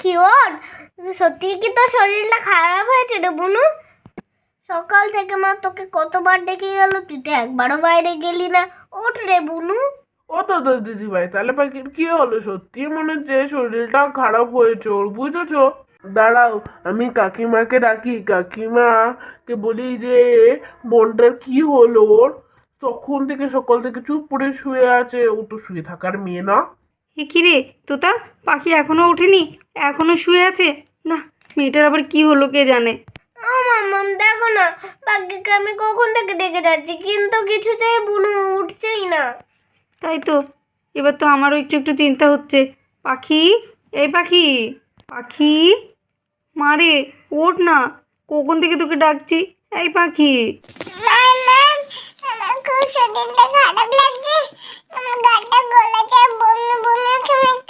পাখি ওঠ। সত্যি কি তোর শরীরটা খারাপ হয়েছে রে বুনু? সকাল থেকে মা তোকে কতবার ডেকে গেল, তুই তো একবারও বাইরে গেলি না। ওঠ রে বুনু। ও দাদা দিদি ভাই, তাহলে পাখির কি হলো? সত্যি মনে হচ্ছে শরীরটা খারাপ হয়েছে ওর, বুঝেছো? দাঁড়াও, আমি কাকিমাকে ডাকি, কাকিমাকে বলি যে বোনটার কি হলো ওর। তখন থেকে সকাল থেকে চুপ করে শুয়ে আছে, ও তো শুয়ে থাকার মেয়ে না। এ কী রে তোতা, পাখি এখনো ওঠেনি, এখনো শুয়ে আছে? না, মেয়েটার আবার কি হলো কে জানে। ও মাম্মাম দেখো না, পাখিকে আমি কখন থেকে ডেকে যাচ্ছি কিন্তু কিছুতেই বুনু উঠছেই না। তাই তো, এবার তো আমারও একটু একটু চিন্তা হচ্ছে। পাখি, এই পাখি, পাখি, মারে, ওঠ না, কখন থেকে তোকে ডাকছি। এই পাখি। আমার খুব শরীরটা খারাপ লাগছে, আমার গাটা গলা